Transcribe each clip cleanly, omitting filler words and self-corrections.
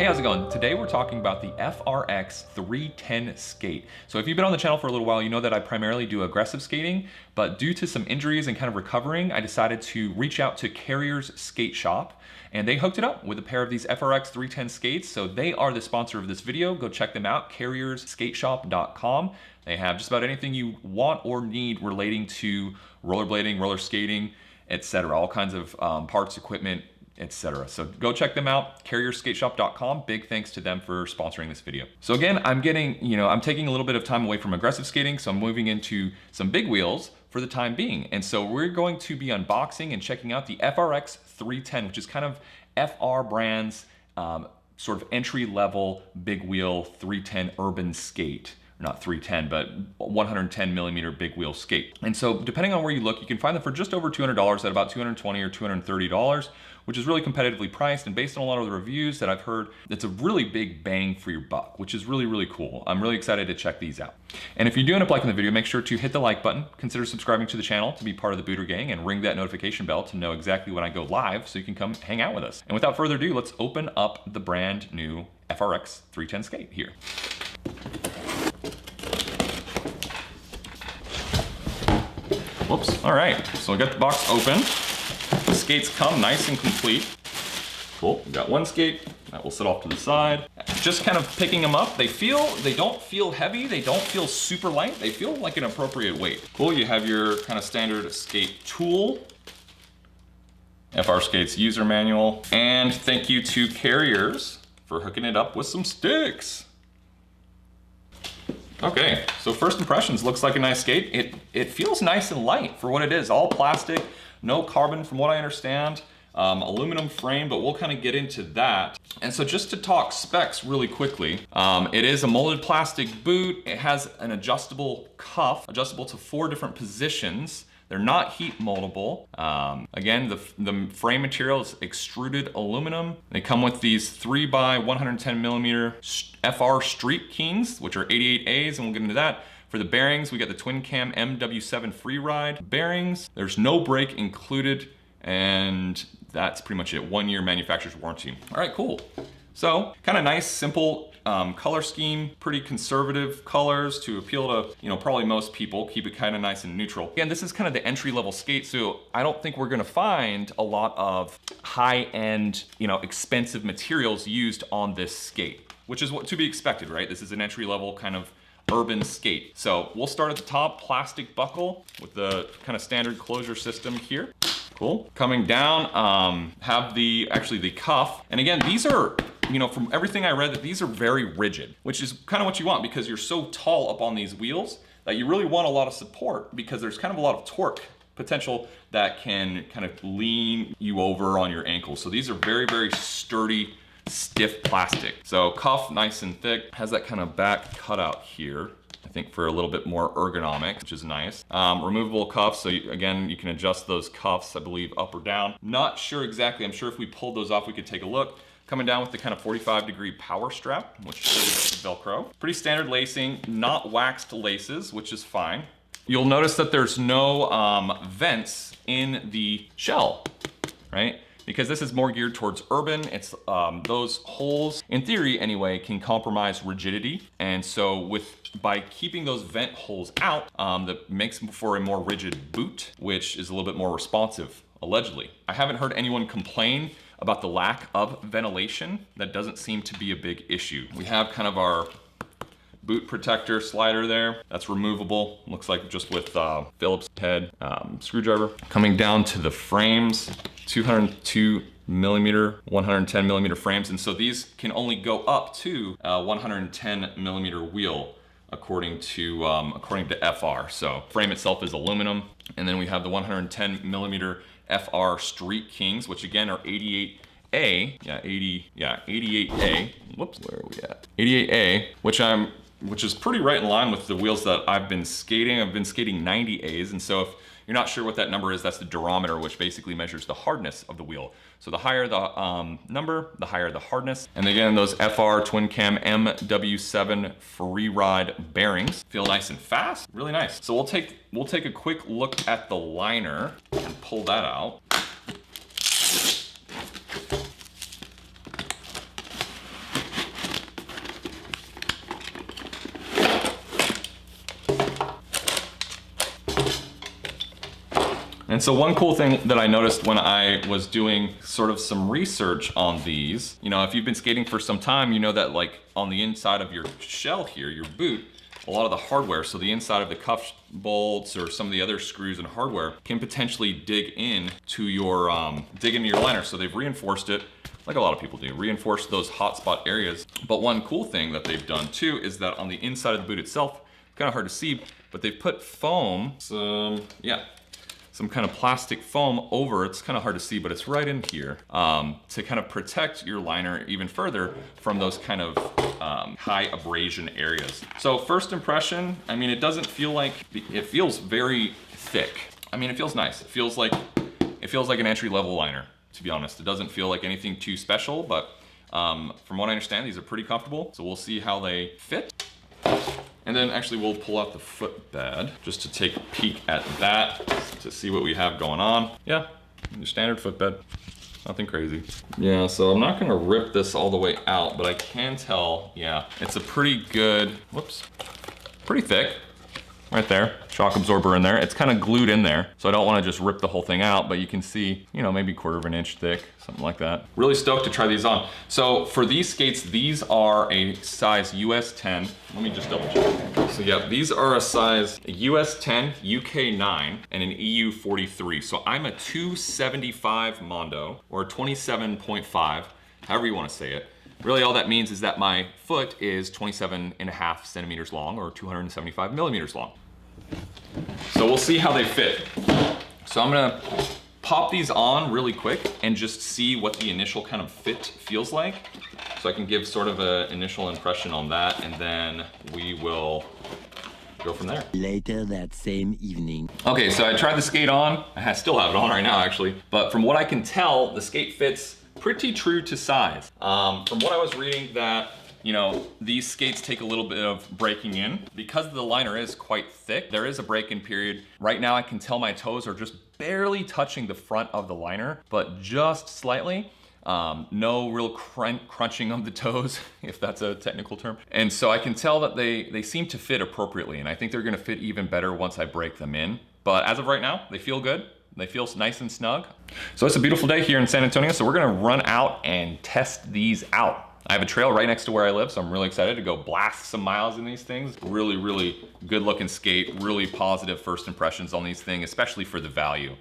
Hey, how's it going? Today we're talking about the FRX 310 skate. So if you've been on the channel for a little while, you know that I primarily do aggressive skating, but due to some injuries and kind of recovering, I decided to reach out to Carrier's Skate Shop, and they hooked it up with a pair of these FRX 310 skates. So they are the sponsor of this video. Go check them out, carrierskateshop.com. They have just about anything you want or need relating to rollerblading, roller skating, etc. All kinds of parts, equipment, etc. So go check them out, carrierskateshop.com. Big thanks to them for sponsoring this video. So again, I'm taking a little bit of time away from aggressive skating, so I'm moving into some big wheels for the time being. And so we're going to be unboxing and checking out the FRX 310, which is kind of FR brand's sort of entry-level big wheel 310 urban skate. Not 310, but 110 millimeter big wheel skate. And so depending on where you look, you can find them for just over $200 at about $220 or $230, which is really competitively priced. And based on a lot of the reviews that I've heard, it's a really big bang for your buck, which is really, really cool. I'm really excited to check these out. And if you do end up liking the video, make sure to hit the like button, consider subscribing to the channel to be part of the Booter Gang, and ring that notification bell to know exactly when I go live so you can come hang out with us. And without further ado, let's open up the brand new FRX 310 skate here. Whoops, all right, so I got the box open. The skates come nice and complete. Cool, we got one skate, that will sit off to the side. Just kind of picking them up, they don't feel heavy, they don't feel super light, they feel like an appropriate weight. Cool, you have your kind of standard skate tool, FR Skates user manual, and thank you to Carriers for hooking it up with some sticks. Okay, so first impressions, looks like a nice skate. It feels nice and light for what it is. All plastic, no carbon from what I understand. Aluminum frame, but we'll kind of get into that. And so just to talk specs really quickly, it is a molded plastic boot. It has an adjustable cuff, adjustable to 4 different positions. They're not heat moldable. Again, the frame material is extruded aluminum. They come with these 3x 110 millimeter FR Street Kings, which are 88As, and we'll get into that. For the bearings, we got the twin cam MW7 free ride bearings. There's no brake included, and that's pretty much it. 1 year manufacturer's warranty. All right, cool. So kind of nice, simple color scheme, pretty conservative colors to appeal to, probably most people, keep it kind of nice and neutral. Again, this is kind of the entry-level skate, so I don't think we're gonna find a lot of high-end, expensive materials used on this skate, which is what to be expected, right? This is an entry-level kind of urban skate. So we'll start at the top, plastic buckle with the kind of standard closure system here. Cool. Coming down, have the cuff. And again, these are, from everything I read, that these are very rigid, which is kind of what you want because you're so tall up on these wheels that you really want a lot of support because there's kind of a lot of torque potential that can kind of lean you over on your ankles. So these are very, very sturdy, stiff plastic. So cuff, nice and thick, has that kind of back cutout here. I think for a little bit more ergonomic, which is nice. Removable cuffs, so again, you can adjust those cuffs, I believe, up or down. Not sure exactly, I'm sure if we pulled those off, we could take a look. Coming down with the kind of 45-degree power strap, which is Velcro. Pretty standard lacing, not waxed laces, which is fine. You'll notice that there's no vents in the shell, right? Because this is more geared towards urban. It's those holes, in theory anyway, can compromise rigidity. And so by keeping those vent holes out, that makes for a more rigid boot, which is a little bit more responsive, allegedly. I haven't heard anyone complain about the lack of ventilation. That doesn't seem to be a big issue. We have kind of our boot protector slider there. That's removable. Looks like just with Phillips head screwdriver. Coming down to the frames, 202 millimeter, 110 millimeter frames. And so these can only go up to 110 millimeter wheel according to FR. So frame itself is aluminum. And then we have the 110 millimeter FR Street Kings, which again are 88A, 88A. Whoops, where are we at? 88A, which is pretty right in line with the wheels that I've been skating. I've been skating 90As, and so if you're not sure what that number is, that's the durometer, which basically measures the hardness of the wheel. So the higher the number, the higher the hardness. And again, those FR twin cam MW7 free ride bearings feel nice and fast, really nice. So we'll take a quick look at the liner and pull that out. And so one cool thing that I noticed when I was doing sort of some research on these, you know, if you've been skating for some time, you know that like on the inside of your shell here, your boot, a lot of the hardware, so the inside of the cuff bolts or some of the other screws and hardware can potentially dig into your liner. So they've reinforced it, like a lot of people do, reinforce those hotspot areas. But one cool thing that they've done too is that on the inside of the boot itself, kind of hard to see, but they've put foam, some kind of plastic foam over. It's kind of hard to see, but it's right in here to kind of protect your liner even further from those kind of high abrasion areas. So first impression, I mean, it doesn't feel like, it feels very thick. I mean, it feels nice. It feels like an entry-level liner, to be honest. It doesn't feel like anything too special, but from what I understand, these are pretty comfortable. So we'll see how they fit. And then actually we'll pull out the footbed just to take a peek at that to see what we have going on. Yeah, your standard footbed, nothing crazy. Yeah, so I'm not gonna rip this all the way out, but I can tell, yeah, it's a pretty good, pretty thick. Right there, shock absorber in there. It's kind of glued in there, so I don't want to just rip the whole thing out, but you can see, you know, maybe 1/4 of an inch thick, something like that. Really stoked to try these on. So for these skates, these are a size US 10. Let me just double check. So yeah, these are a size US 10, UK 9, and an EU 43. So I'm a 275 Mondo, or 27.5, however you want to say it. Really all that means is that my foot is 27.5 centimeters long, or 275 millimeters long. So we'll see how they fit. So I'm gonna pop these on really quick and just see what the initial kind of fit feels like. So I can give sort of an initial impression on that, and then we will go from there. Later that same evening. Okay, so I tried the skate on. I still have it on right now actually, but from what I can tell, the skate fits pretty true to size. From what I was reading that, you know, these skates take a little bit of breaking in. Because the liner is quite thick, there is a break-in period. Right now I can tell my toes are just barely touching the front of the liner, but just slightly. No real crunching of the toes, if that's a technical term. And so I can tell that they seem to fit appropriately, and I think they're gonna fit even better once I break them in. But as of right now, they feel good. They feel nice and snug. So it's a beautiful day here in San Antonio, so we're gonna run out and test these out. I have a trail right next to where I live, so I'm really excited to go blast some miles in these things. Really, really good looking skate, really positive first impressions on these things, especially for the value,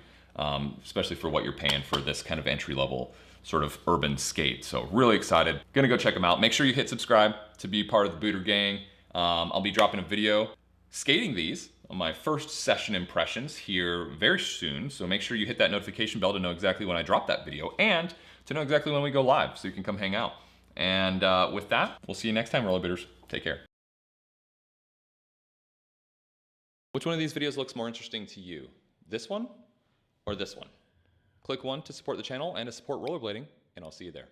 especially for what you're paying for this kind of entry level sort of urban skate. So really excited. Gonna go check them out. Make sure you hit subscribe to be part of the Booter gang. I'll be dropping a video skating these on my first session impressions here very soon. So make sure you hit that notification bell to know exactly when I drop that video and to know exactly when we go live so you can come hang out. And with that, we'll see you next time, rollerbooters. Take care. Which one of these videos looks more interesting to you? This one or this one? Click one to support the channel and to support rollerblading, and I'll see you there.